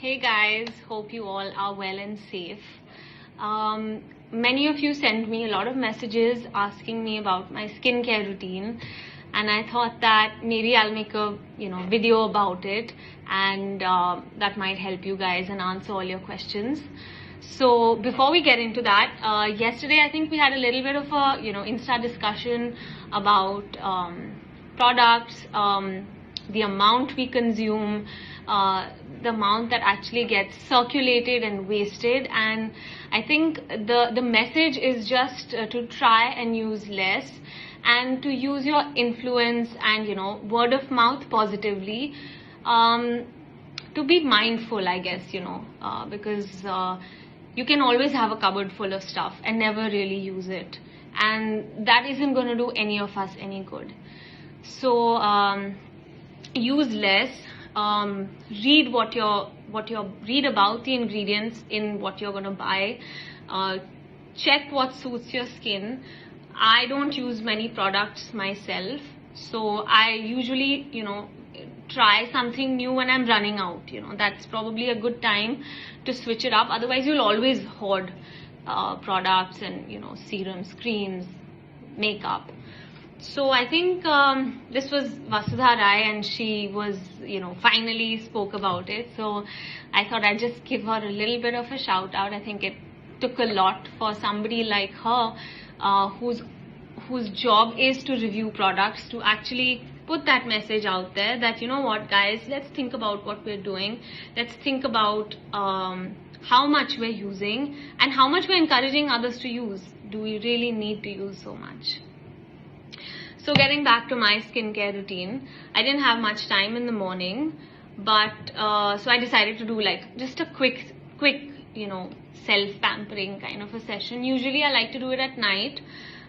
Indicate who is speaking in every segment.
Speaker 1: Hey guys, hope you all are well and safe. Many of you sent me a lot of messages asking me about my skincare routine, and I thought that maybe I'll make a video about it, and that might help you guys and answer all your questions. So before we get into that, yesterday I think we had a little bit of a Insta discussion about products, the amount we consume, the amount that actually gets circulated and wasted. And I think the message is just to try and use less, and to use your influence and word of mouth positively, to be mindful, I guess, because you can always have a cupboard full of stuff and never really use it, and that isn't going to do any of us any good. So use less. Read read about the ingredients in what you're going to buy. Check what suits your skin. I don't use many products myself, so I usually try something new when I'm running out. That's probably a good time to switch it up. Otherwise you'll always hoard products and serums, creams, makeup. So I think this was Vasudha Rai, and she was finally spoke about it, so I thought I'd just give her a little bit of a shout out. I think it took a lot for somebody like her, whose job is to review products, to actually put that message out there that what guys, let's think about what we're doing. Let's think about how much we're using and how much we're encouraging others to use. Do we really need to use so much? So getting back to my skincare routine, I didn't have much time in the morning, but so I decided to do like just a quick self-pampering kind of a session. Usually I like to do it at night,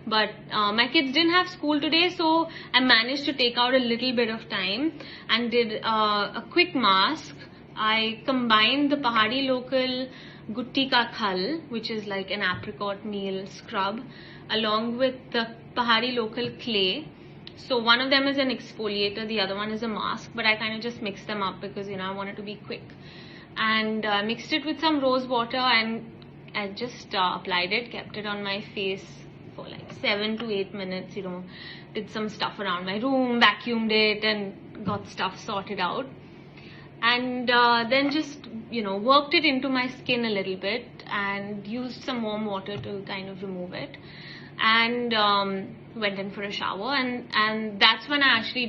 Speaker 1: but my kids didn't have school today, so I managed to take out a little bit of time and did a quick mask. I combined the Pahadi Local Gutti Ka Khal, which is like an apricot meal scrub, along with the Pahadi Local Clay. So one of them is an exfoliator, the other one is a mask, but I kind of just mixed them up because I wanted to be quick. And mixed it with some rose water, and I just applied it, kept it on my face for like 7 to 8 minutes, did some stuff around my room, vacuumed it and got stuff sorted out. And then just worked it into my skin a little bit and used some warm water to kind of remove it, and went in for a shower, and that's when I actually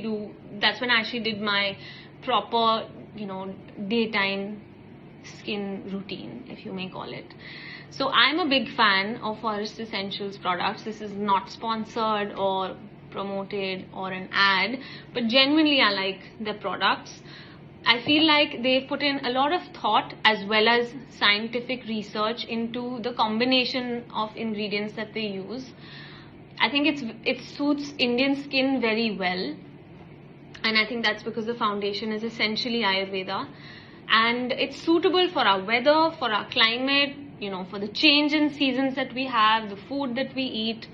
Speaker 1: did my proper daytime skin routine, if you may call it. So I'm a big fan of Forest Essentials products. This is not sponsored or promoted or an ad, but genuinely I like their products. I feel like they've put in a lot of thought as well as scientific research into the combination of ingredients that they use. I think it suits Indian skin very well, and I think that's because the foundation is essentially Ayurveda, and it's suitable for our weather, for our climate, for the change in seasons that we have, the food that we eat.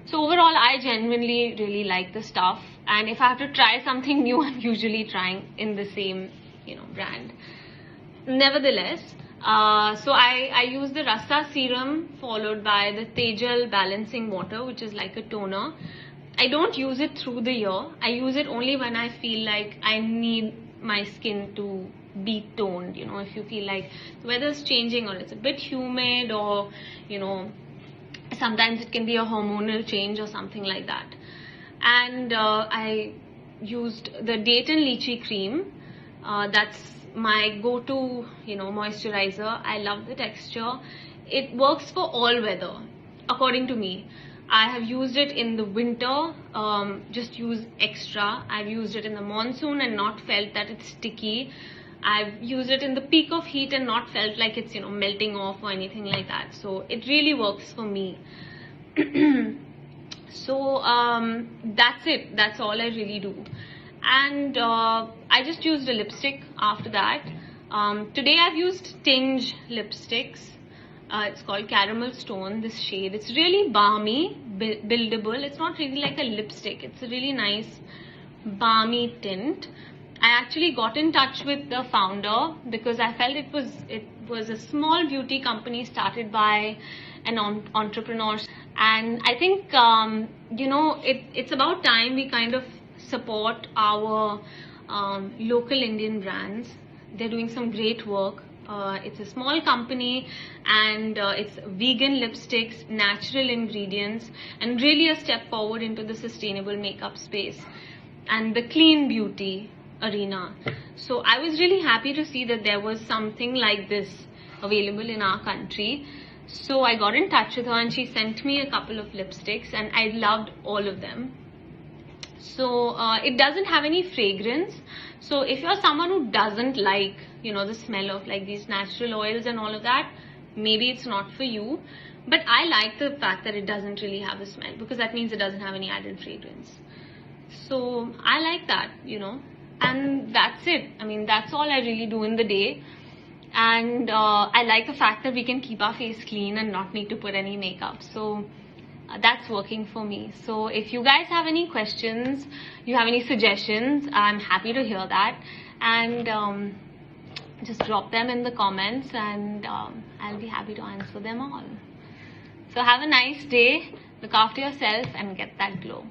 Speaker 1: So overall, I genuinely really like the stuff, and if I have to try something new, I'm usually trying in the same brand. Nevertheless, so I use the Rasa serum followed by the Tejal balancing water, which is like a toner. I don't use it through the year. I use it only when I feel like I need my skin to be toned. If you feel like the weather's changing, or it's a bit humid, or sometimes it can be a hormonal change or something like that. And I used the Date and Lychee cream. That's my go-to moisturizer. I love the texture. It works for all weather, according to me. I have used it in the winter, just use extra. I've used it in the monsoon and not felt that it's sticky. I've used it in the peak of heat and not felt like it's melting off or anything like that. So it really works for me. So that's it. That's all I really do. And I just used a lipstick after that. Today I've used Tinge lipsticks. It's called Caramel Stone, this shade. It's really balmy, buildable. It's not really like a lipstick. It's a really nice balmy tint. I actually got in touch with the founder because I felt it was a small beauty company started by an entrepreneur, and I think it's about time we kind of support our local Indian brands. They're doing some great work. It's a small company, and it's vegan lipsticks, natural ingredients, and really a step forward into the sustainable makeup space and the clean beauty arena. So I was really happy to see that there was something like this available in our country. So I got in touch with her, and she sent me a couple of lipsticks, and I loved all of them. So it doesn't have any fragrance. So if you're someone who doesn't like, the smell of like these natural oils and all of that, maybe it's not for you. But I like the fact that it doesn't really have a smell, because that means it doesn't have any added fragrance. So I like that, and that's it. I mean, that's all I really do in the day. And I like the fact that we can keep our face clean and not need to put any makeup. So that's working for me. So if you guys have any questions, you have any suggestions, I'm happy to hear that. And just drop them in the comments, and I'll be happy to answer them all. So have a nice day, look after yourself, and get that glow.